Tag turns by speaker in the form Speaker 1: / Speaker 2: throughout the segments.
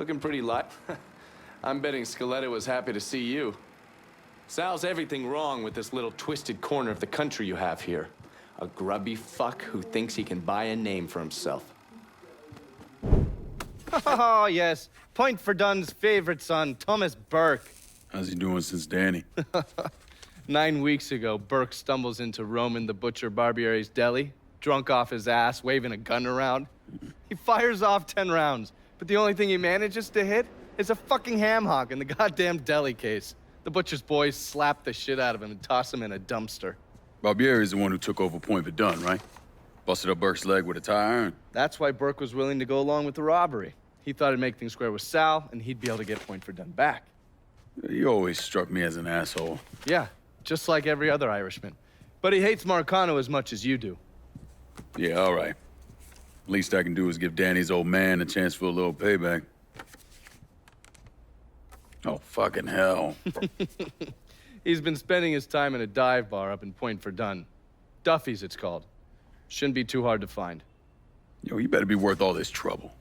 Speaker 1: Looking pretty light. I'm betting Scaletta was happy to see you. Sal's everything wrong with this little twisted corner of the country you have here. A grubby fuck who thinks he can buy a name for himself.
Speaker 2: Oh, yes. Point for Dunn's favorite son, Thomas Burke.
Speaker 3: How's he doing since Danny?
Speaker 2: 9 weeks ago, Burke stumbles into Roman the Butcher Barbiere's deli, drunk off his ass, waving a gun around. He fires off 10 rounds, but the only thing he manages to hit is a fucking ham hock in the goddamn deli case. The butcher's boys slap the shit out of him and toss him in a dumpster.
Speaker 3: Barbieri is the one who took over Point Verdun, right? Busted up Burke's leg with a tire iron.
Speaker 2: That's why Burke was willing to go along with the robbery. He thought it'd make things square with Sal, and he'd be able to get Point Verdun back.
Speaker 3: You always struck me as an asshole.
Speaker 2: Yeah, just like every other Irishman. But he hates Marcano as much as you do.
Speaker 3: Yeah, all right. Least I can do is give Danny's old man a chance for a little payback. Oh, fucking hell.
Speaker 2: He's been spending his time in a dive bar up in Point Verdun. Duffy's, it's called. Shouldn't be too hard to find.
Speaker 3: Yo, you better be worth all this trouble.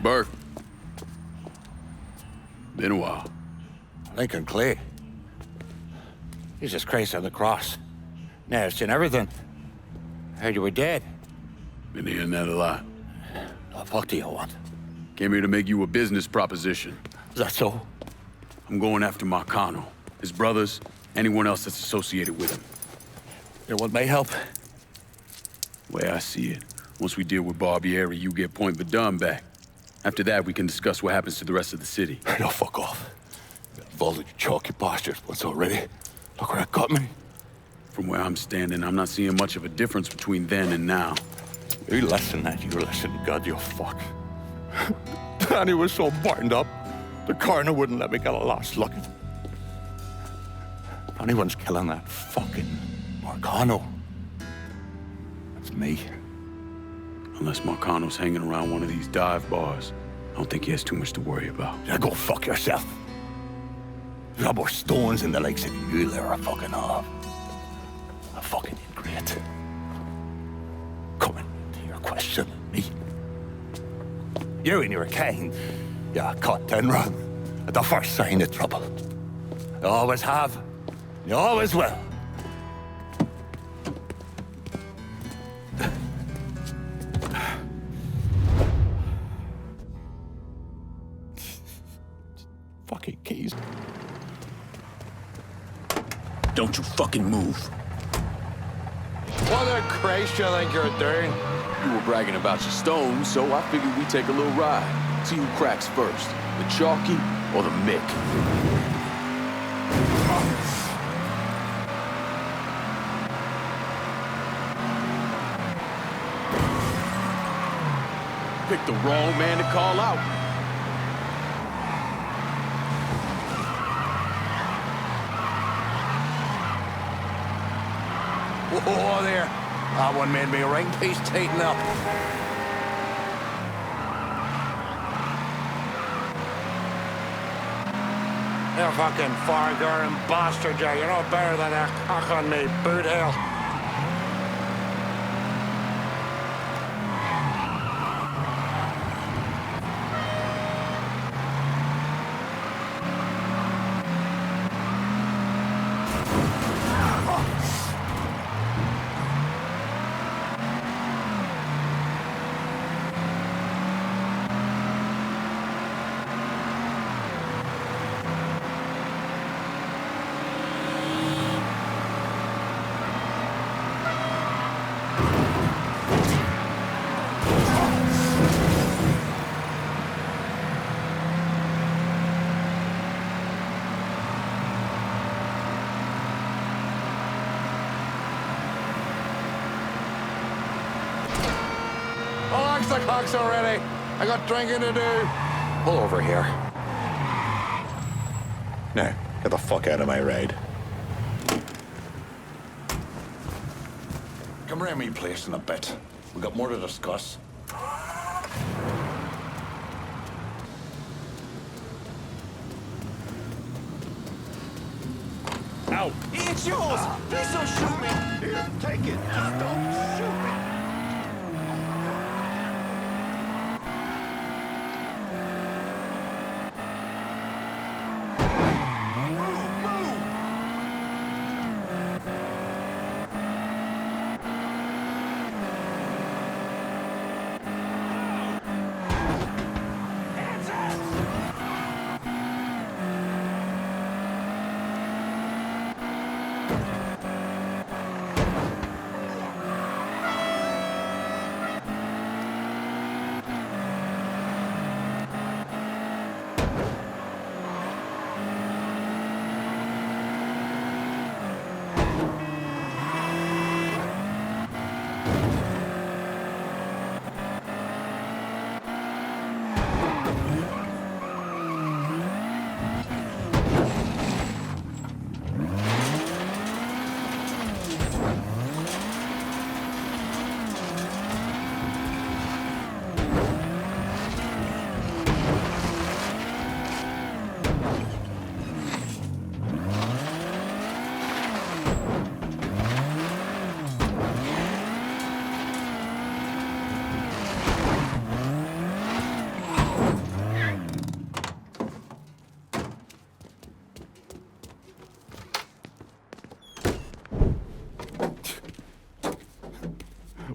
Speaker 3: Burke. Been a while.
Speaker 4: Lincoln Clay. Jesus Christ on the cross. Nerves and everything. Heard you were dead.
Speaker 3: Been hearing that a lot.
Speaker 4: The fuck do you want?
Speaker 3: Came here to make you a business proposition.
Speaker 4: Is that so?
Speaker 3: I'm going after Marcano, his brothers, anyone else that's associated with him.
Speaker 4: You want my help?
Speaker 3: Way I see it, once we deal with Barbieri, you get Point Verdun back. After that, we can discuss what happens to the rest of the city.
Speaker 4: No, fuck off. Involved in your chalky bastards once already. Look where that got me.
Speaker 3: From where I'm standing, I'm not seeing much of a difference between then and now.
Speaker 4: You listen, man. You listen. God, you fuck. Danny was so burned up, the coroner wouldn't let me get a last look at him. If anyone's killing that fucking Marcano, that's me.
Speaker 3: Unless Marcano's hanging around one of these dive bars, I don't think he has too much to worry about.
Speaker 4: Yeah, go fuck yourself. There's got more stones in the lakes than you'll ever fucking have. A fucking ingrate. Coming to your question, me. You and your king, you caught and run at the first sign of trouble. You always have, you always will. Fucking keys.
Speaker 3: Don't you fucking move.
Speaker 5: What the Christ you think you're doing?
Speaker 6: You were bragging about your stones, so I figured we'd take a little ride. See who cracks first, the Chalky or the Mick. Picked the wrong man to call out.
Speaker 5: Oh, there. That one made me ring piece tighten up. You fucking far-going bastard, you. You're no better than a cock on me, boot hell. Relax the cocks already. I got drinking to do. Pull over here. Now, get the fuck out of my ride. Come around me place in a bit. We got more to discuss.
Speaker 3: Out!
Speaker 5: It's yours! Please don't shoot me! Here, take it. Just don't shoot me.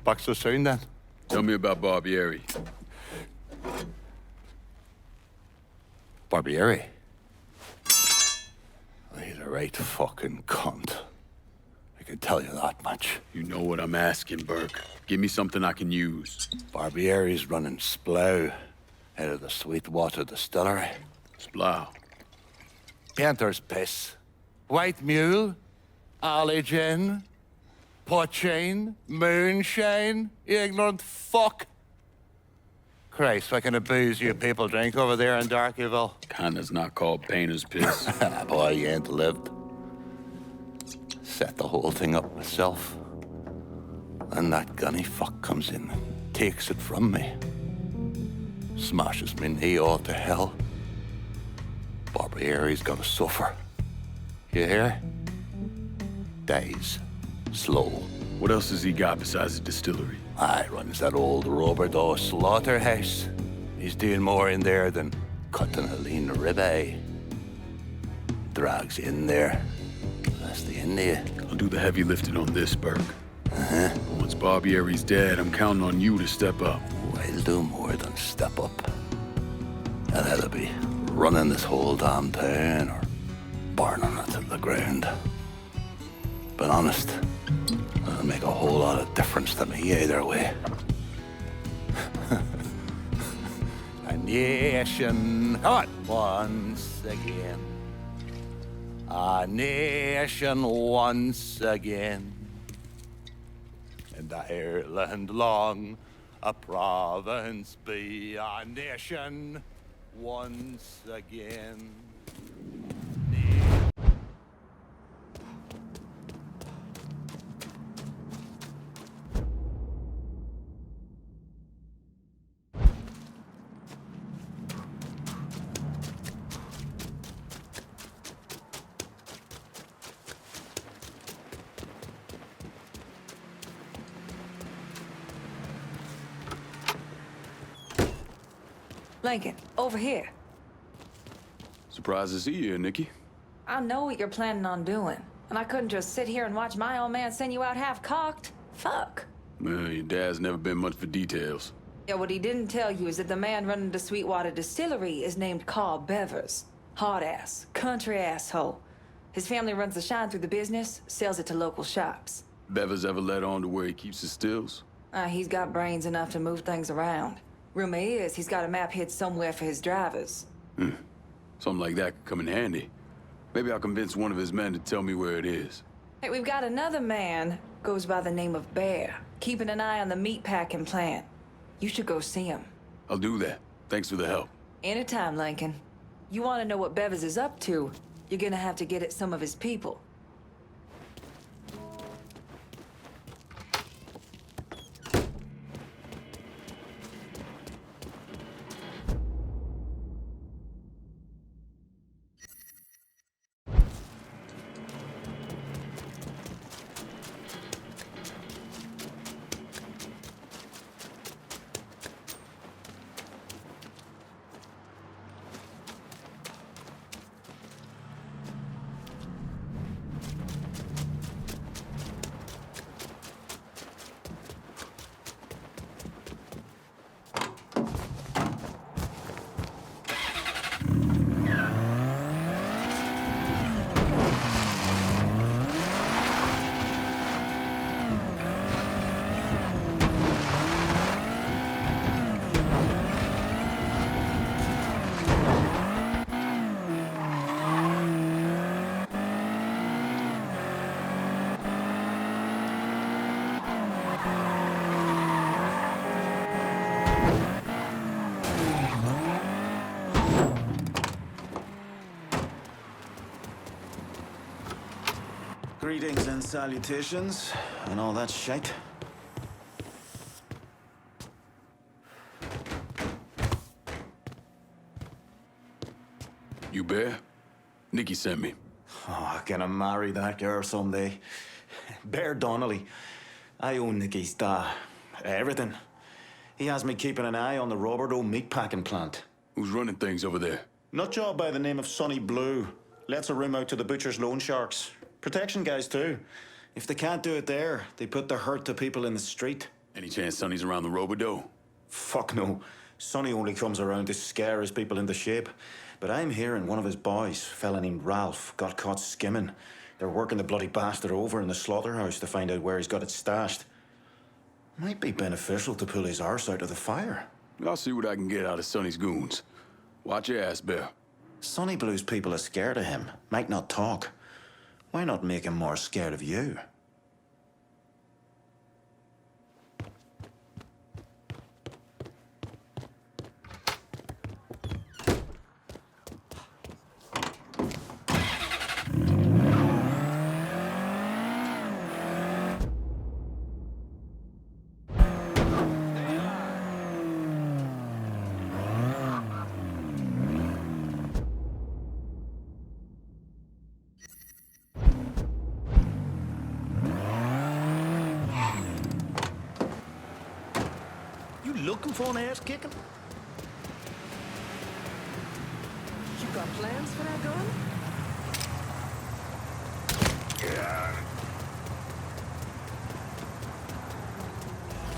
Speaker 4: Back so soon, then?
Speaker 3: Tell me about Barbieri.
Speaker 4: Barbieri? He's a right fucking cunt. I can tell you that much.
Speaker 3: You know what I'm asking, Burke. Give me something I can use.
Speaker 4: Barbieri's running Splow out of the Sweetwater distillery.
Speaker 3: Splow.
Speaker 4: Painter's piss. White mule. Alley gin. Poachine. Moonshine. You ignorant fuck. Christ, what kind of booze you people drink over there in Darkyville?
Speaker 3: Kinda's not called painter's piss.
Speaker 4: Boy, you ain't lived. Set the whole thing up myself. And that gunny fuck comes in and takes it from me. Smashes me knee all to hell. Barbieri's gotta suffer. You hear? Dies. Slow.
Speaker 3: What else has he got besides the distillery?
Speaker 4: I runs that old Roberto slaughterhouse. He's doing more in there than cutting a lean ribeye. Drags in there. That's the end of you.
Speaker 3: I'll do the heavy lifting on this, Burke. Once Barbieri's dead, I'm counting on you to step up.
Speaker 4: I'll do more than step up. I'll either be running this whole damn town or burning it to the ground. But honest, it'll make a whole lot of difference to me either way. A nation, come on, once again. A nation once again. And Ireland long, a province be a nation once again.
Speaker 7: Lincoln, over here.
Speaker 6: Surprised to see you here, Nikki.
Speaker 7: I know what you're planning on doing, and I couldn't just sit here and watch my old man send you out half-cocked. Fuck.
Speaker 6: Well, your dad's never been much for details.
Speaker 7: Yeah, what he didn't tell you is that the man running the Sweetwater Distillery is named Carl Bevers. Hard-ass, country asshole. His family runs the shine through the business, sells it to local shops.
Speaker 6: Bevers ever let on to where he keeps his stills?
Speaker 7: He's got brains enough to move things around. Rumor is he's got a map hid somewhere for his drivers.
Speaker 6: Something like that could come in handy. Maybe I'll convince one of his men to tell me where it is.
Speaker 7: Hey, we've got another man, goes by the name of Bear, keeping an eye on the meatpacking plant. You should go see him.
Speaker 6: I'll do that. Thanks for the help.
Speaker 7: Anytime, Lincoln. You want to know what Bevers is up to, you're gonna have to get at some of his people.
Speaker 8: Greetings and salutations, and all that shite.
Speaker 6: You Bear? Nikki sent me.
Speaker 8: Oh, gonna marry that girl someday. Bear Donnelly. I own Nicky's everything. He has me keeping an eye on the Roberto meatpacking plant.
Speaker 6: Who's running things over there?
Speaker 8: Nutjob by the name of Sonny Blue. Lets a room out to the butcher's loan sharks. Protection guys, too. If they can't do it there, they put the hurt to people in the street.
Speaker 6: Any chance Sonny's around the Robodo?
Speaker 8: Fuck no. Sonny only comes around to scare his people into shape. But I'm hearing one of his boys, fella named Ralph, got caught skimming. They're working the bloody bastard over in the slaughterhouse to find out where he's got it stashed. Might be beneficial to pull his arse out of the fire.
Speaker 3: I'll see what I can get out of Sonny's goons. Watch your ass, Bear.
Speaker 8: Sonny Blue's people are scared of him, might not talk. Why not make him more scared of you?
Speaker 4: Looking for an ass kicking?
Speaker 7: You got plans for that gun?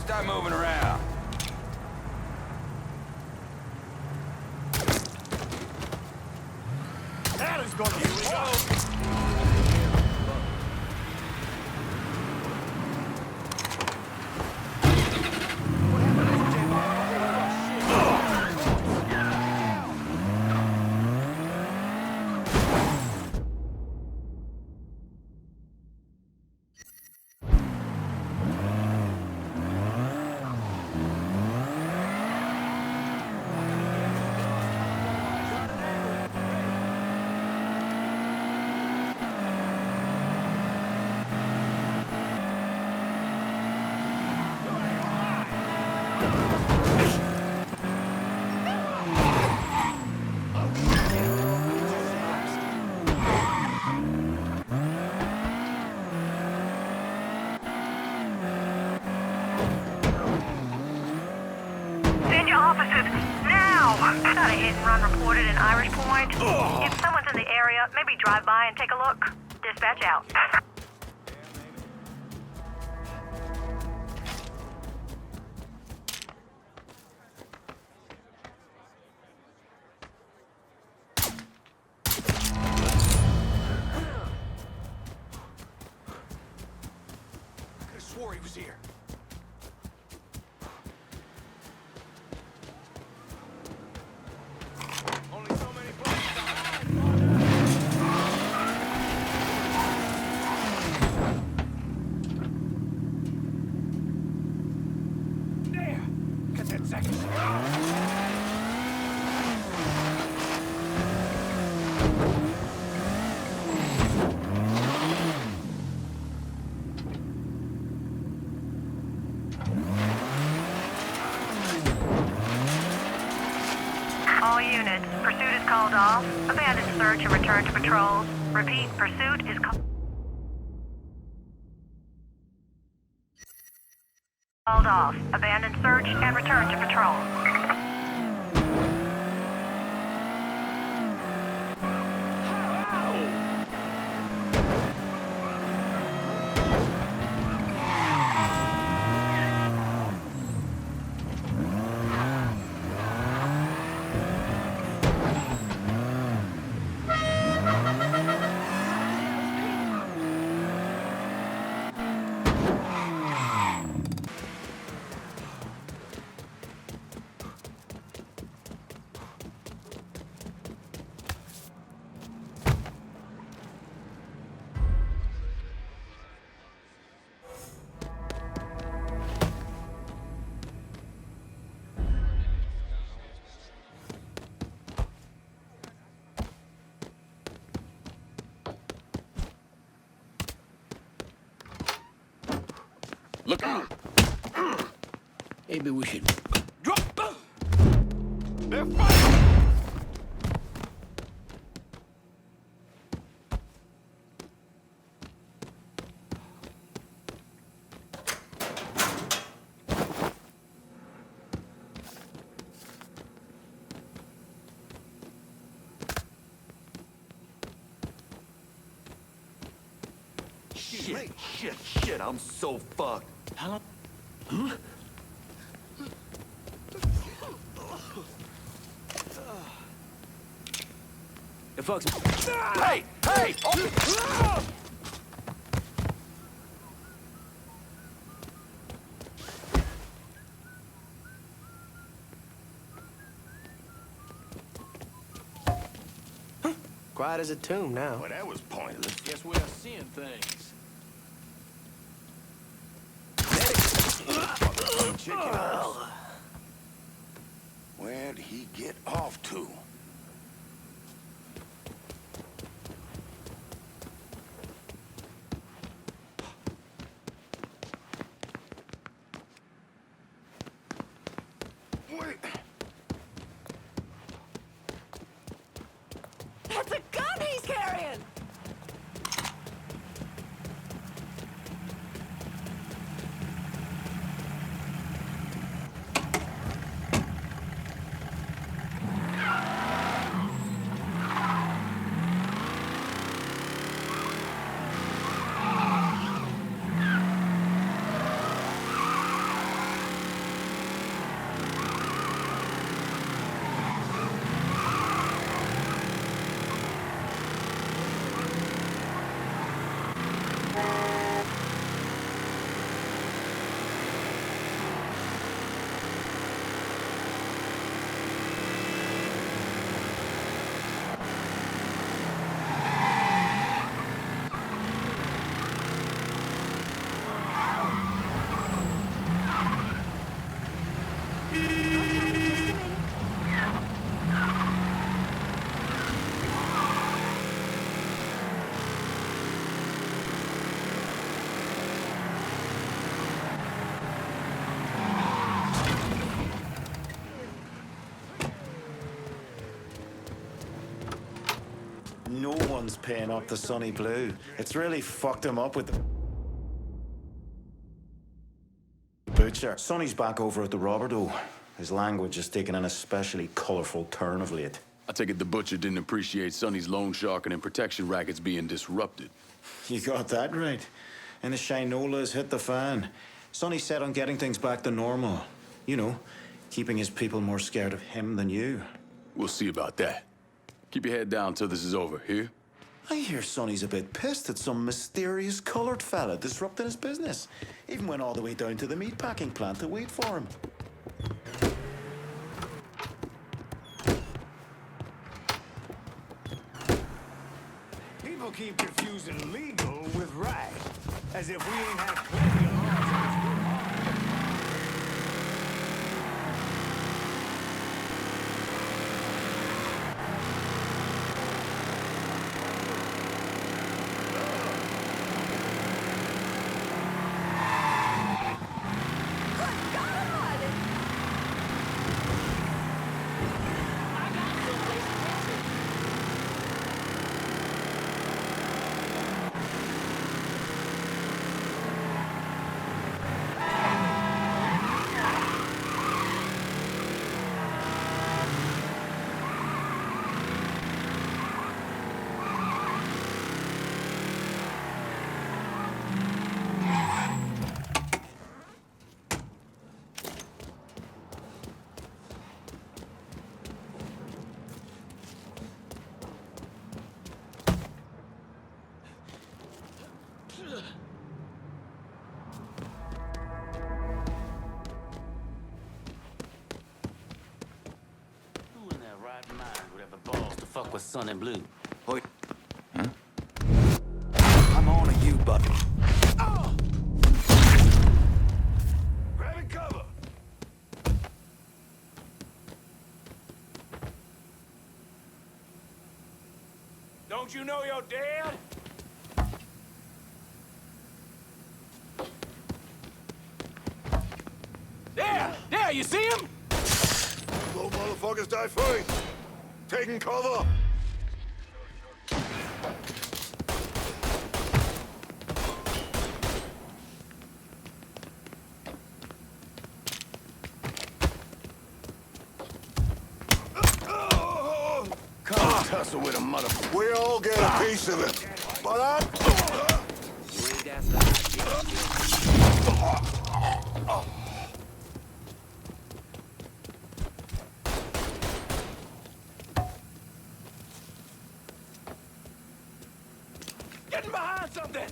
Speaker 6: Start moving around.
Speaker 4: That is gonna be
Speaker 9: Officers, now! Got a hit-and-run reported in Irish Point. If someone's in the area, maybe drive by and take a look. Dispatch out.
Speaker 6: I swore he was here.
Speaker 9: All units, pursuit is called off. Abandon search and return to patrols. Repeat, pursuit is called off. Abandon search and return to patrol.
Speaker 6: Look out!
Speaker 4: Maybe we should
Speaker 6: Drop! They're fighting!
Speaker 4: Shit, I'm so fucked. Huh?
Speaker 6: The folks. Hey! Hey! Oh.
Speaker 10: Quiet as a tomb now.
Speaker 4: Well, that was pointless.
Speaker 6: Guess we are seeing things.
Speaker 4: Where'd he get off to? Wait.
Speaker 7: That's a gun he's carrying!
Speaker 8: No one's paying up the Sonny Blue. It's really fucked him up with the butcher. Sonny's back over at the Roberto. His language has taken an especially colorful turn of late.
Speaker 3: I take it the butcher didn't appreciate Sonny's loan sharking and protection rackets being disrupted.
Speaker 8: You got that right. And the Shinola has hit the fan. Sonny's set on getting things back to normal. You know, keeping his people more scared of him than you.
Speaker 3: We'll see about that. Keep your head down till this is over, here?
Speaker 8: I hear Sonny's a bit pissed at some mysterious colored fella disrupting his business. Even went all the way down to the meatpacking plant to wait for him.
Speaker 4: People keep confusing legal with right, as if we ain't had plenty of laws in this good heart.
Speaker 11: Fuck with Sun and Blue.
Speaker 4: Oi. Huh? I'm on to you, Bucky. Oh! Grabbing cover! Don't you know you're dead?
Speaker 6: There, you see him?
Speaker 4: Little motherfuckers die first. Taking cover. Come tussle with a motherfucker. We all get a piece of it. But
Speaker 6: Getting behind something!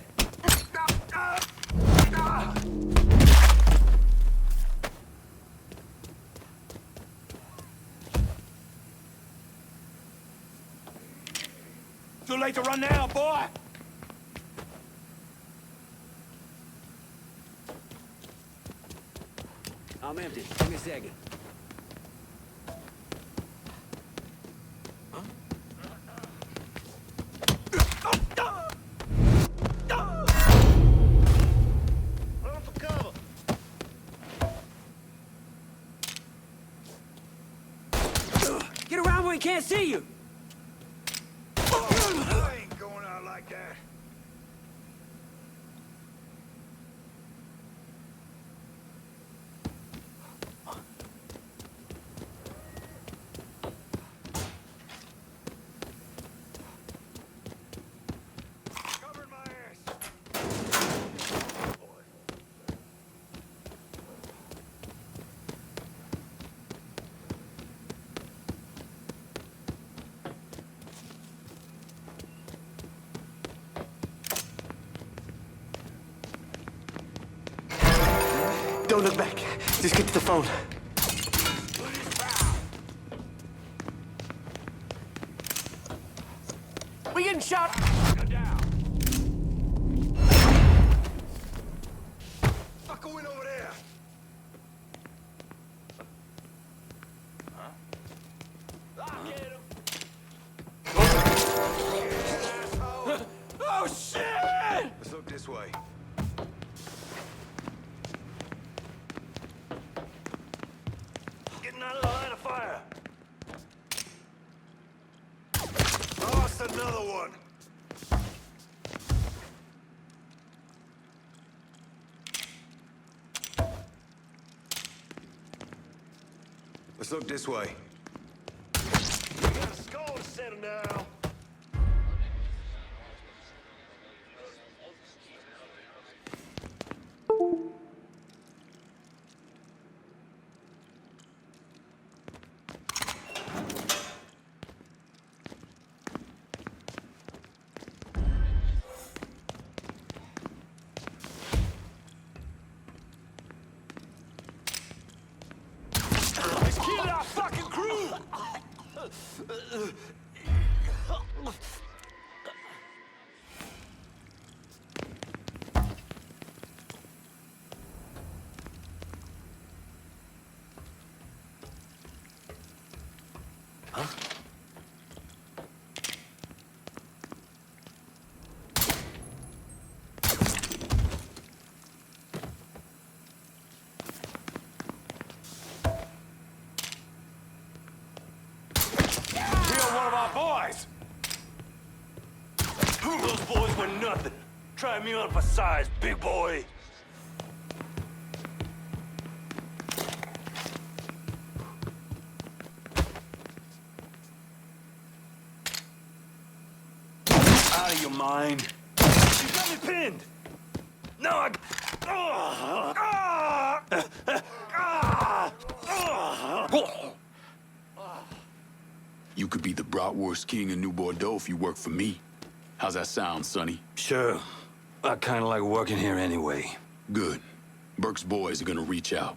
Speaker 4: Too late to run now, boy!
Speaker 11: I'm empty. Give me a second. Get around where he can't see you!
Speaker 4: I ain't going out like that. Covered my ass.
Speaker 8: Don't look back. Just get to the phone.
Speaker 4: We getting shot. Down. Fuck going over there. Huh? I'll get him. Oh shit! Let's look this way. Getting out of the line of fire. Lost another one. Let's look this way. We got a skull to settle now. Let's kill our fucking crew! Boys! Those boys were nothing. Try me on for size, big boy. Out of your mind. You got me pinned. No, I...
Speaker 3: You could be the bratwurst king of New Bordeaux if you work for me. How's that sound, Sonny?
Speaker 4: Sure. I kinda like working here anyway.
Speaker 3: Good. Burke's boys are gonna reach out.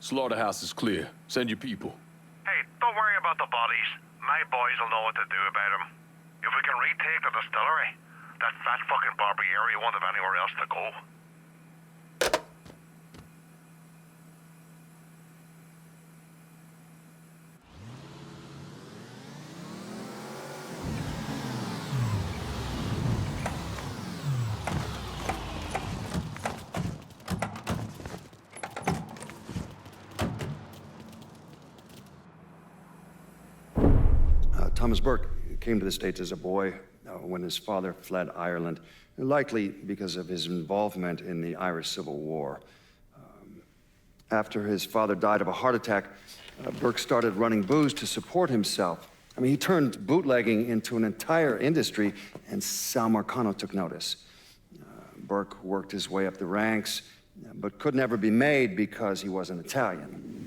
Speaker 3: Slaughterhouse is clear. Send your people.
Speaker 10: Hey, don't worry about the bodies. My boys will know what to do about them. If we can retake the distillery, that fat fucking Barbieri won't have anywhere else to go.
Speaker 12: Thomas Burke came to the States as a boy when his father fled Ireland, likely because of his involvement in the Irish Civil War. After his father died of a heart attack, Burke started running booze to support himself. I mean, he turned bootlegging into an entire industry, and Sal Marcano took notice. Burke worked his way up the ranks, but could never be made because he wasn't Italian.